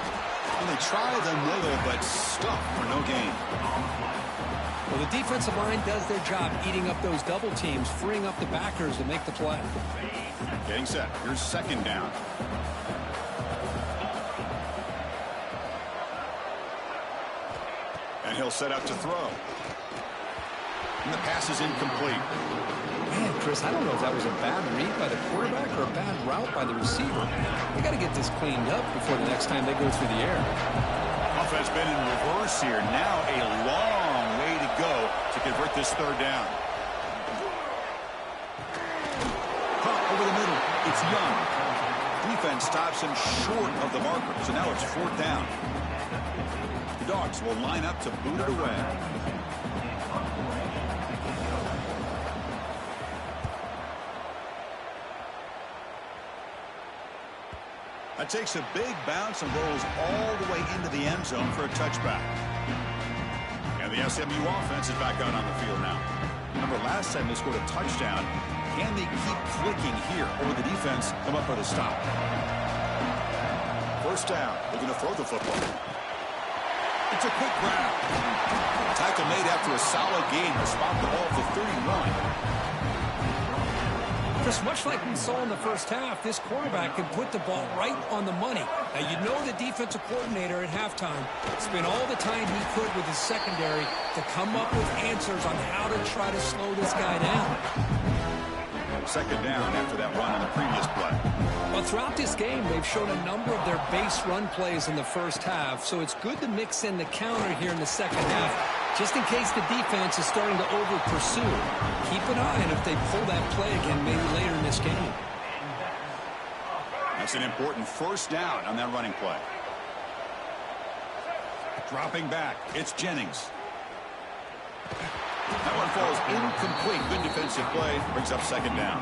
And they try the middle, but stuck for no gain. Well, the defensive line does their job eating up those double teams, freeing up the backers to make the play. Getting set. Here's second down. And he'll set up to throw. And the pass is incomplete. Man, Chris, I don't know if that was a bad read by the quarterback or a bad route by the receiver. They got to get this cleaned up before the next time they go through the air. Offense been in reverse here. Now a long way to go to convert this third down. Pop over the middle. It's Young. Defense stops him short of the marker. So now it's fourth down. The Dogs will line up to boot it away. That takes a big bounce and rolls all the way into the end zone for a touchback. And the SMU offense is back out on the field now. Remember, last time they scored a touchdown. Can they keep clicking here, or will the defense come up with a stop? First down. They're going to throw the football. It's a quick grab. Tackle made after a solid gain to spot the ball for 31. Just much like we saw in the first half, this quarterback can put the ball right on the money. Now, you know the defensive coordinator at halftime spent all the time he could with his secondary to come up with answers on how to try to slow this guy down. Second down after that run on the previous play. Well, throughout this game, they've shown a number of their base run plays in the first half, so it's good to mix in the counter here in the second half, just in case the defense is starting to over-pursue. Keep an eye on if they pull that play again maybe later in this game. That's an important first down on that running play. Dropping back, it's Jennings. That one falls incomplete. Good defensive play. Brings up second down.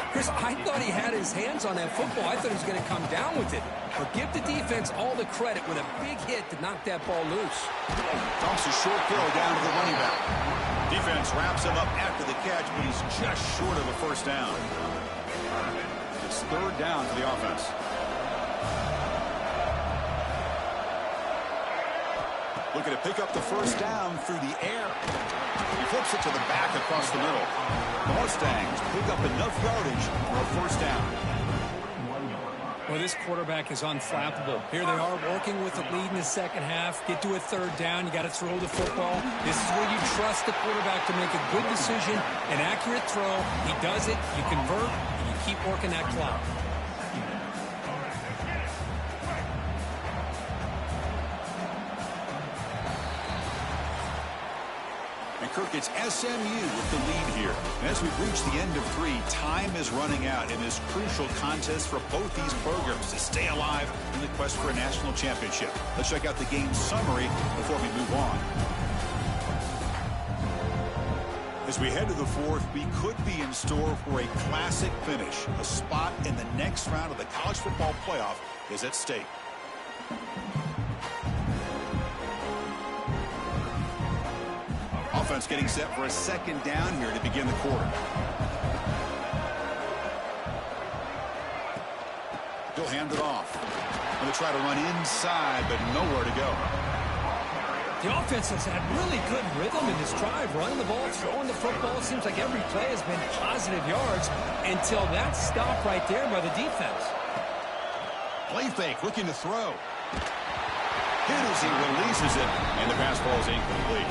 Chris, I thought he had his hands on that football. I thought he was going to come down with it. But give the defense all the credit with a big hit to knock that ball loose. Dumps a short throw down to the running back. Defense wraps him up after the catch, but he's just short of a first down. It's third down for the offense. Looking to pick up the first down through the air. He flips it to the back across the middle. The Mustangs pick up enough yardage for a first down. Well, this quarterback is unflappable. Here they are working with the lead in the second half. Get to a third down. You got to throw the football. This is where you trust the quarterback to make a good decision, an accurate throw. He does it. You convert, and you keep working that clock. Kirk, it's SMU with the lead here. And as we've reached the end of 3, time is running out in this crucial contest for both these programs to stay alive in the quest for a national championship. Let's check out the game summary before we move on. As we head to the 4th, we could be in store for a classic finish. A spot in the next round of the college football playoff is at stake. Offense getting set for a 2nd down here to begin the quarter. He'll hand it off. Going to try to run inside, but nowhere to go. The offense has had really good rhythm in this drive, running the ball, throwing the football. It seems like every play has been positive yards until that stop right there by the defense. Play fake, looking to throw. Hit as he releases it, and the pass ball is incomplete.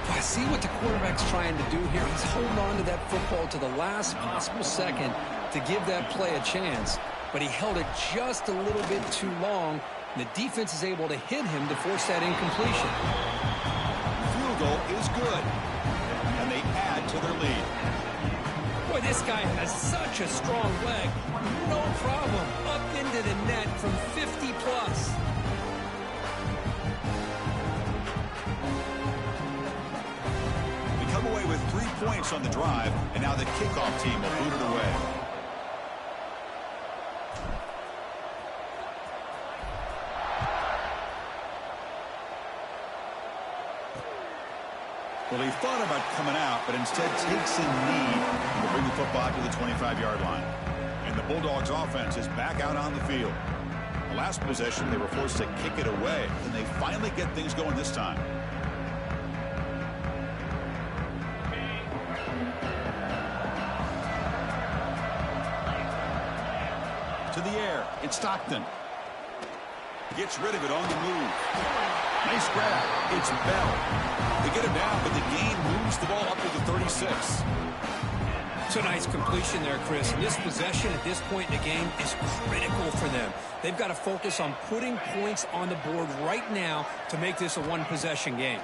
I see what the quarterback's trying to do here. He's holding on to that football to the last possible second to give that play a chance, but he held it just a little bit too long. The defense is able to hit him to force that incompletion. Field goal is good, and they add to their lead. Boy, this guy has such a strong leg. No problem. Up into the net from 50 plus. They come away with 3 points on the drive, and now the kickoff team will boot it away. Well, he thought about coming out, but instead takes a knee to bring the football to the 25-yard line. And the Bulldogs offense is back out on the field. The last possession, they were forced to kick it away, and they finally get things going this time. To the air, it's Stockton. Gets rid of it on the move. Nice grab. It's Bell. They get him down, but the gain moves the ball up to the 36. It's a nice completion there, Chris. And this possession at this point in the game is critical for them. They've got to focus on putting points on the board right now to make this a one-possession game.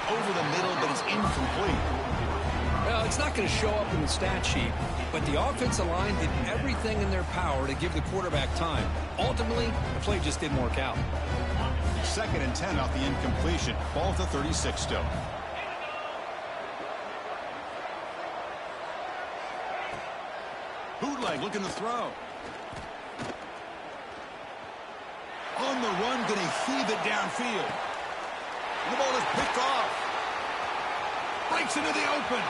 Over the middle, but it's incomplete. Well, it's not going to show up in the stat sheet, but the offensive line did everything in their power to give the quarterback time. Ultimately, the play just didn't work out. 2nd and 10 off the incompletion. Ball to 36 still. Bootleg looking to throw. On the run, going to heave it downfield. The ball is picked off. Breaks into the open.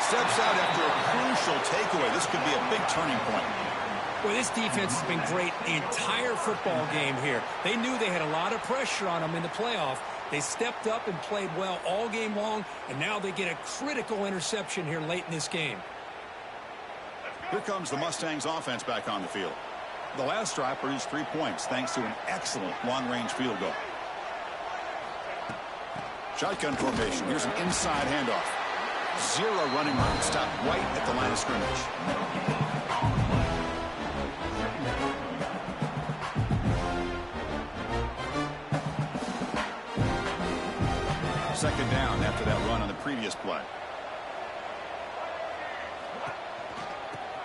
Steps out after a crucial takeaway. This could be a big turning point. Well, this defense has been great the entire football game here. They knew they had a lot of pressure on them in the playoff. They stepped up and played well all game long, and now they get a critical interception here late in this game. Here comes the Mustangs offense back on the field. The last drive produced 3 points thanks to an excellent long-range field goal. Shotgun formation. Here's an inside handoff. 0 running room. Stopped right at the line of scrimmage. Second down after that run on the previous play.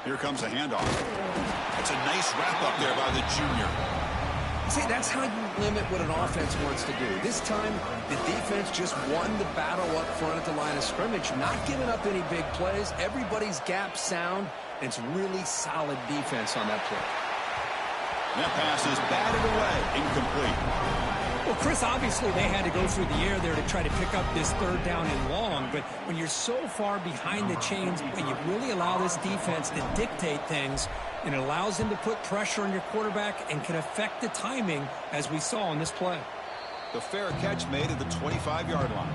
Here comes a handoff. It's a nice wrap up there by the junior. See, that's how you limit what an offense wants to do. This time, the defense just won the battle up front at the line of scrimmage, not giving up any big plays. Everybody's gap sound, and it's really solid defense on that play. That pass is batted away, incomplete. Well, Chris, obviously they had to go through the air there to try to pick up this 3rd down and long, but when you're so far behind the chains, you really allow this defense to dictate things, and it allows them to put pressure on your quarterback and can affect the timing, as we saw on this play. The fair catch made at the 25-yard line.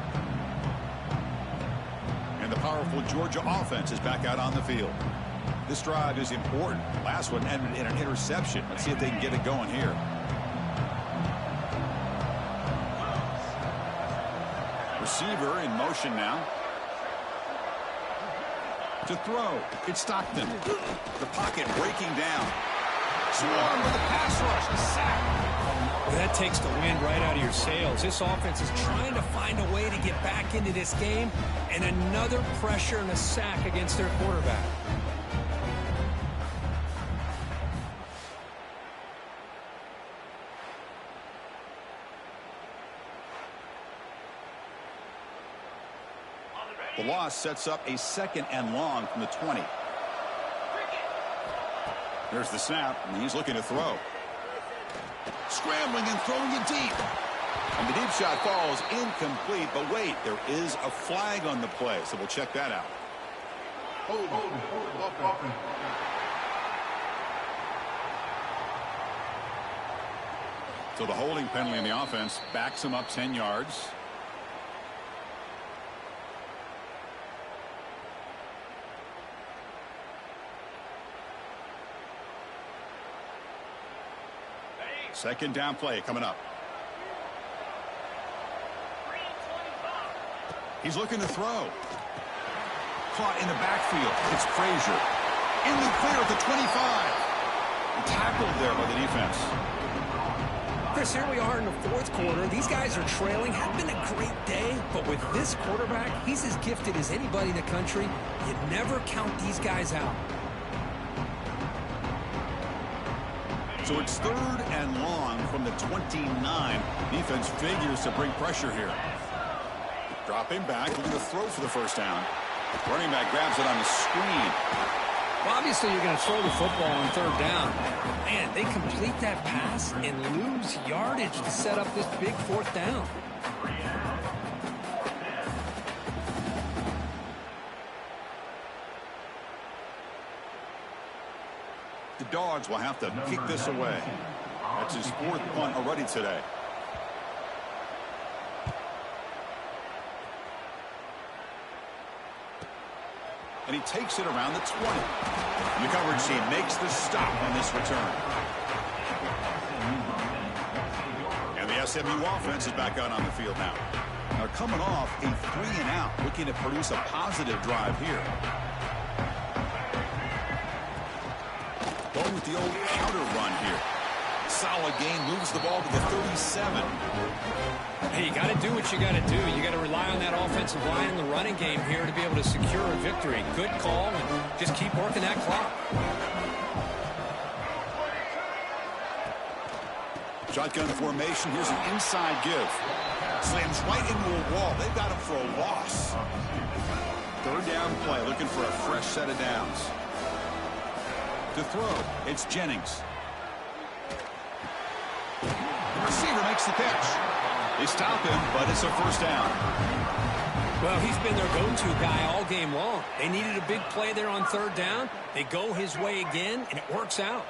And the powerful Georgia offense is back out on the field. This drive is important. Last one ended in an interception. Let's see if they can get it going here. Receiver in motion now. To throw. It's Stockton. The pocket breaking down. Swarm with a pass rush. A sack. Well, that takes the wind right out of your sails. This offense is trying to find a way to get back into this game, and another pressure and a sack against their quarterback. The loss sets up a 2nd and long from the 20. There's the snap, and he's looking to throw. Scrambling and throwing it deep. And the deep shot falls incomplete, but wait, there is a flag on the play, so we'll check that out. So the holding penalty in the offense backs him up 10 yards. Second down play coming up. He's looking to throw. Caught in the backfield. It's Frazier. In the clear at the 25. And tackled there by the defense. Chris, here we are in the 4th quarter. These guys are trailing. Hadn't been a great day, but with this quarterback, he's as gifted as anybody in the country. You never count these guys out. So it's 3rd and long from the 29. Defense figures to bring pressure here. Dropping back, looking to throw for the first down. Running back grabs it on the screen. Well, obviously you're going to throw the football on 3rd down. Man, they complete that pass and lose yardage to set up this big 4th down. The Dogs will have to kick this away. That's his 4th punt already today. And he takes it around the 20. And the coverage team makes the stop on this return. And the SMU offense is back out on the field now. They're coming off a 3-and-out, looking to produce a positive drive here. Going with the old counter run here. Solid gain, moves the ball to the 37. Hey, you got to do what you got to do. You got to rely on that offensive line in the running game here to be able to secure a victory. Good call, and just keep working that clock. Shotgun formation. Here's an inside give. Slams right into a wall. They've got him for a loss. 3rd down play, looking for a fresh set of downs. To throw, it's Jennings. The receiver makes the catch. They stop him, but it's a first down. Well, he's been their go-to guy all game long. They needed a big play there on 3rd down. They go his way again, and it works out.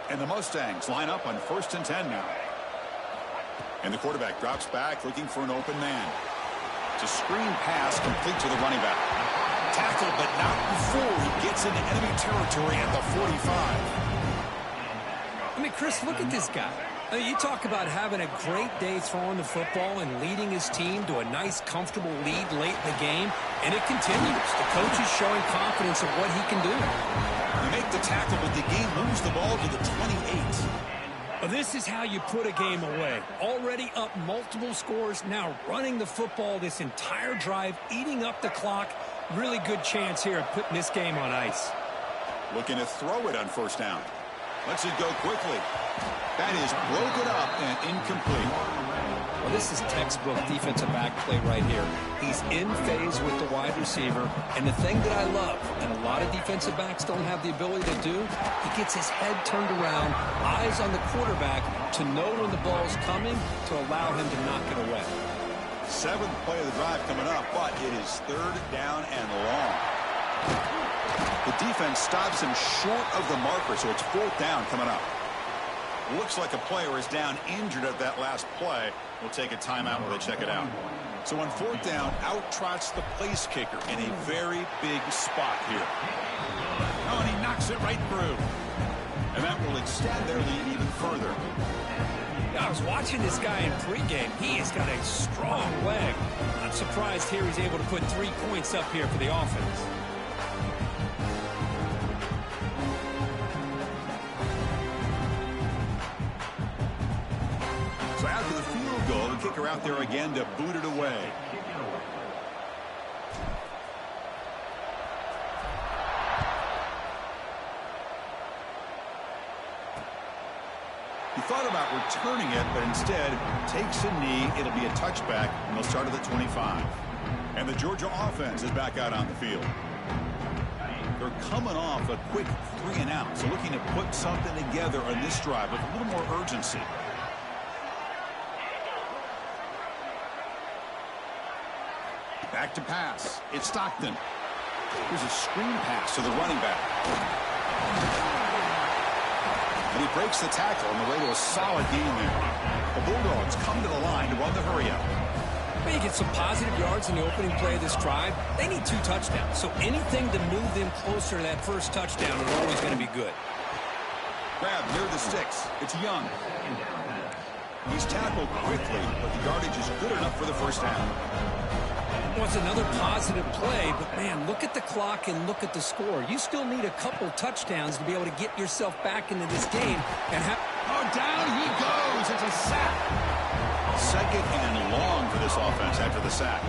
And the Mustangs line up on 1st and 10 now. And the quarterback drops back, looking for an open man. It's a screen pass complete to the running back. Tackled, but not before he gets into enemy territory at the 45. I mean, Chris, look at this guy. I mean, you talk about having a great day throwing the football and leading his team to a nice, comfortable lead late in the game, and it continues. The coach is showing confidence of what he can do. You make the tackle, but the game moves the ball to the 28. Well, this is how you put a game away. Already up multiple scores, now running the football this entire drive, eating up the clock. Really good chance here of putting this game on ice. Looking to throw it on 1st down. Lets it go quickly. That is broken up and incomplete. Well, this is textbook defensive back play right here. He's in phase with the wide receiver. And the thing that I love, and a lot of defensive backs don't have the ability to do, he gets his head turned around, eyes on the quarterback to know when the ball's coming to allow him to knock it away. 7th play of the drive coming up, but it is 3rd down and long. The defense stops him short of the marker, so it's 4th down coming up. Looks like a player is down injured at that last play. We'll take a timeout while they check it out. So on 4th down, out trots the place kicker in a very big spot here. Oh, and he knocks it right through. And that will extend their lead even further. I was watching this guy in pregame. He has got a strong leg. I'm surprised here he's able to put 3 points up here for the offense. So after the field goal, the kicker out there again to boot it away. He thought about returning it, but instead takes a knee. It'll be a touchback, and they'll start at the 25. And the Georgia offense is back out on the field. They're coming off a quick 3-and-out, so looking to put something together on this drive with a little more urgency. Back to pass. It's Stockton. Here's a screen pass to the running back. And he breaks the tackle on the way to a solid gain there. The Bulldogs come to the line to run the hurry-up. Well, you get some positive yards in the opening play of this drive. They need 2 touchdowns, so anything to move them closer to that first touchdown is always going to be good. Grab near the sticks. It's Young. He's tackled quickly, but the yardage is good enough for the first down. Well, it's another positive play, but, man, look at the clock and look at the score. You still need a couple touchdowns to be able to get yourself back into this game. And down he goes. It's a sack. Second and long for this offense after the sack.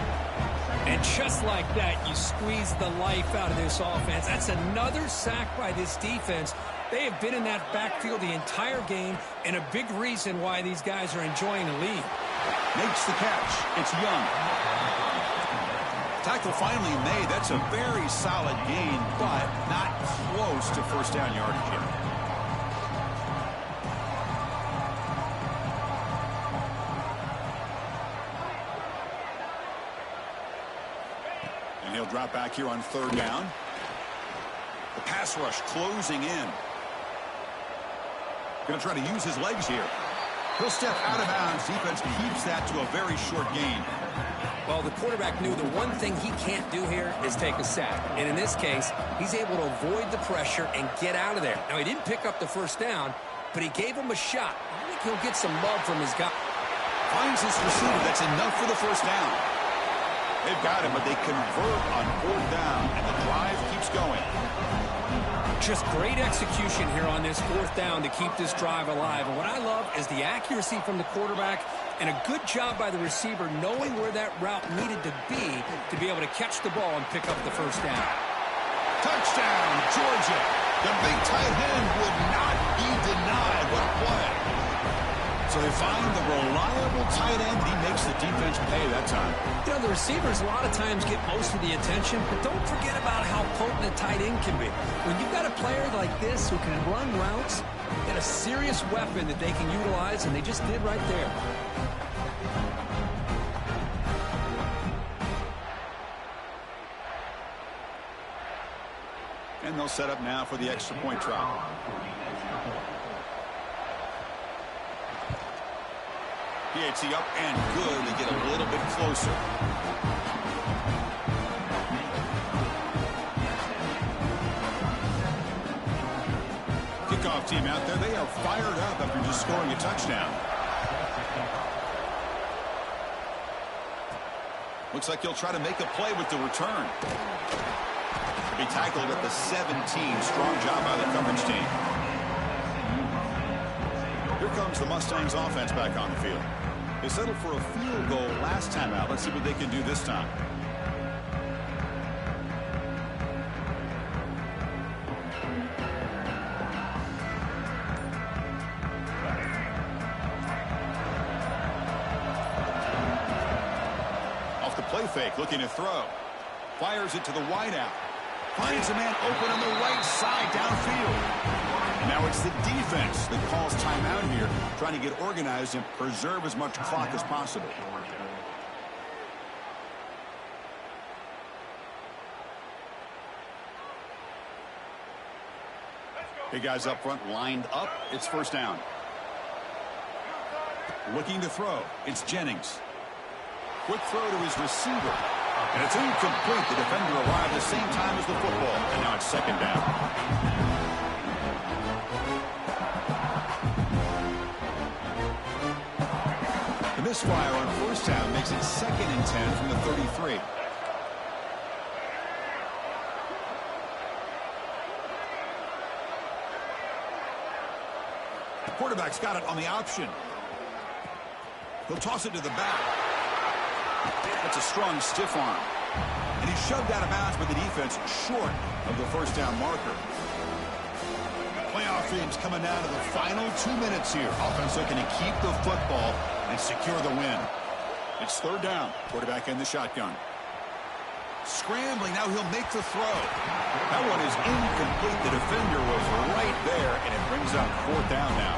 And just like that, you squeeze the life out of this offense. That's another sack by this defense. They have been in that backfield the entire game, and a big reason why these guys are enjoying the lead. Makes the catch. It's Young. Tackle finally made. That's a very solid gain, but not close to first down yardage yet. And he'll drop back here on 3rd down. The pass rush closing in. Going to try to use his legs here. He'll step out of bounds. Defense keeps that to a very short gain. Well, the quarterback knew the one thing he can't do here is take a sack. And in this case, he's able to avoid the pressure and get out of there. Now, he didn't pick up the first down, but he gave him a shot. I think he'll get some love from his guy. Finds his receiver. That's enough for the first down. They've got him, but they convert on 4th down, and the drive keeps going. Just great execution here on this 4th down to keep this drive alive. And what I love is the accuracy from the quarterback and a good job by the receiver knowing where that route needed to be able to catch the ball and pick up the first down. Touchdown, Georgia. The big tight end would not be denied. What a play. So they find the reliable tight end. He makes the defense pay that time. You know, the receivers a lot of times get most of the attention, but don't forget about how potent a tight end can be. When you've got a player like this who can run routes, get a serious weapon that they can utilize, and they just did right there. And they'll set up now for the extra point try. PHC up and good. They get a little bit closer. Kickoff team out there. They are fired up after just scoring a touchdown. Looks like he'll try to make a play with the return. Be tackled at the 17. Strong job by the coverage team. Here comes the Mustangs offense back on the field. They settled for a field goal last time out. Let's see what they can do this time. Off the play fake, looking to throw. Fires it to the wideout. Finds a man open on the right side downfield. Now it's the defense that calls timeout here, trying to get organized and preserve as much clock as possible. Big guys up front lined up. It's first down. Looking to throw. It's Jennings. Quick throw to his receiver. And it's incomplete. The defender arrived at the same time as the football. And now it's second down. The misfire on first down makes it 2nd and 10 from the 33. Quarterback's got it on the option. He'll toss it to the back. That's a strong stiff arm. And he's shoved out of bounds by the defense short of the first down marker. Playoff themes coming down to the final 2 minutes here. Offense looking to keep the football and secure the win. It's third down. Quarterback in the shotgun. Scrambling. Now he'll make the throw. That one is incomplete. The defender was right there, and it brings up fourth down now.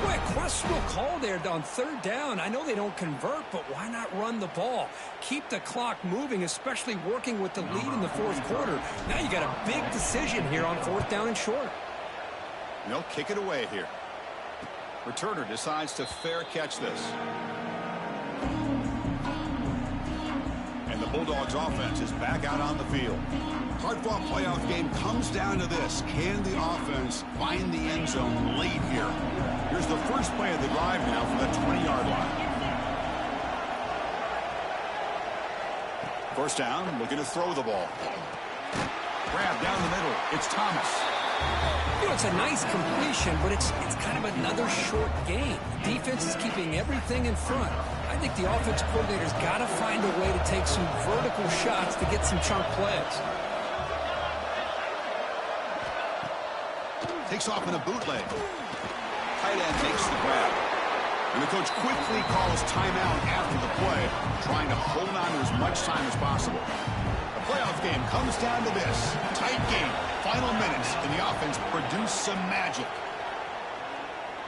Boy, a questionable call there on third down. I know they don't convert, but why not run the ball? Keep the clock moving, especially working with the lead in the fourth quarter. Now you got a big decision here on fourth down and short. They'll kick it away here. Returner decides to fair catch this. And the Bulldogs offense is back out on the field. Hard-fought playoff game comes down to this. Can the offense find the end zone late here? Here's the first play of the drive now from the 20-yard line. First down, looking to throw the ball. Grab down the middle. It's Thomas. You know, it's a nice completion, but it's kind of another short game. The defense is keeping everything in front. I think the offensive coordinator's got to find a way to take some vertical shots to get some chunk plays. Takes off in a bootleg. Tight end makes the grab. And the coach quickly calls timeout after the play, trying to hold on to as much time as possible. The playoff game comes down to this. Tight game. Final minutes. Can the offense produce some magic?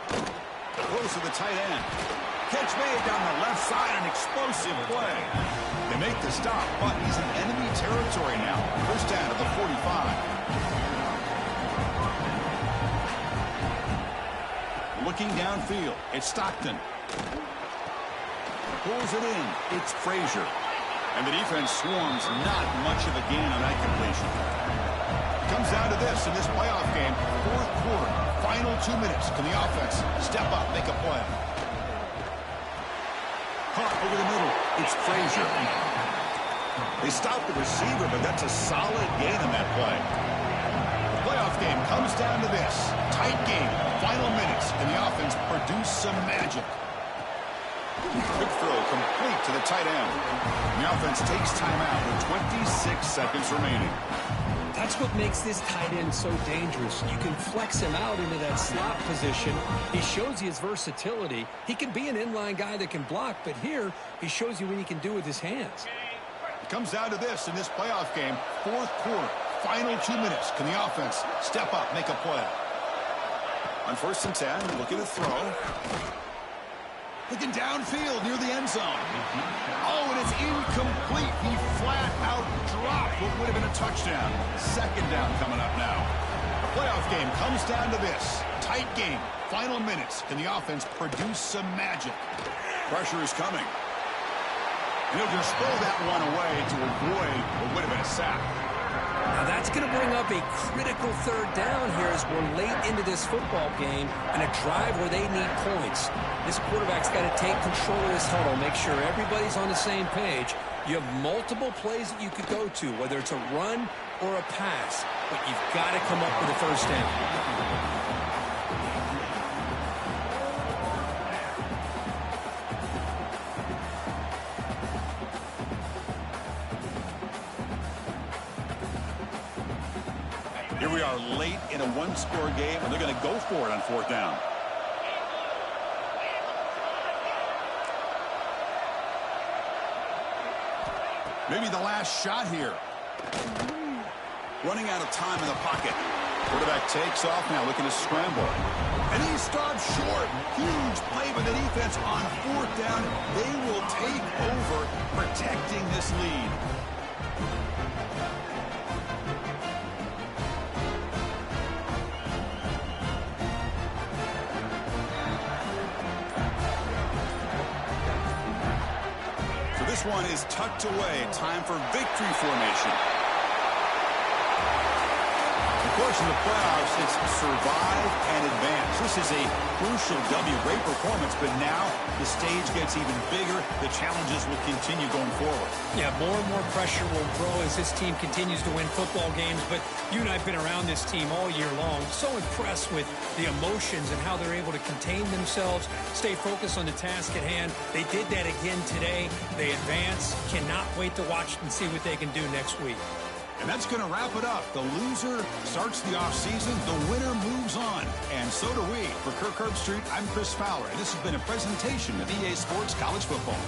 Close to the tight end. Catch made down the left side. An explosive play. They make the stop, but he's in enemy territory now. First down to the 45. Looking downfield, it's Stockton. Pulls it in, it's Frazier. And the defense swarms, not much of a gain on that completion. Comes down to this in this playoff game, fourth quarter, final 2 minutes. Can the offense step up, make a play? Caught over the middle, it's Frazier. They stop the receiver, but that's a solid gain on that play. Playoff game comes down to this. Tight game, final minutes, and the offense produce some magic. Quick throw complete to the tight end. The offense takes timeout with 26 seconds remaining. That's what makes this tight end so dangerous. You can flex him out into that slot position. He shows you his versatility. He can be an inline guy that can block, but here he shows you what he can do with his hands. It comes down to this in this playoff game, fourth quarter. Final 2 minutes. Can the offense step up, make a play? On first and 10, looking to throw. Looking downfield near the end zone. Oh, and it's incomplete. He flat out dropped what would have been a touchdown. Second down coming up now. The playoff game comes down to this. Tight game. Final minutes. Can the offense produce some magic? Pressure is coming. And he'll just throw that one away to avoid what would have been a sack. Now that's going to bring up a critical third down here as we're late into this football game and a drive where they need points. This quarterback's got to take control of this huddle, make sure everybody's on the same page. You have multiple plays that you could go to, whether it's a run or a pass, but you've got to come up with a first down. Here we are late in a one-score game, and they're going to go for it on fourth down. Maybe the last shot here. Running out of time in the pocket. Quarterback takes off now, looking to scramble. And he stops short. Huge play by the defense on fourth down. They will take over, protecting this lead. This one is tucked away. Time for victory formation. The approach in the playoffs, it's survive and advance. This is a crucial W. Great performance, but now the stage gets even bigger. The challenges will continue going forward. Yeah, more and more pressure will grow as this team continues to win football games, but you and I have been around this team all year long. So impressed with the emotions and how they're able to contain themselves, stay focused on the task at hand. They did that again today. They advance. Cannot wait to watch and see what they can do next week. And that's going to wrap it up. The loser starts the offseason. The winner moves on. And so do we. For Kirk Herbstreit, I'm Chris Fowler. And this has been a presentation of EA Sports College Football.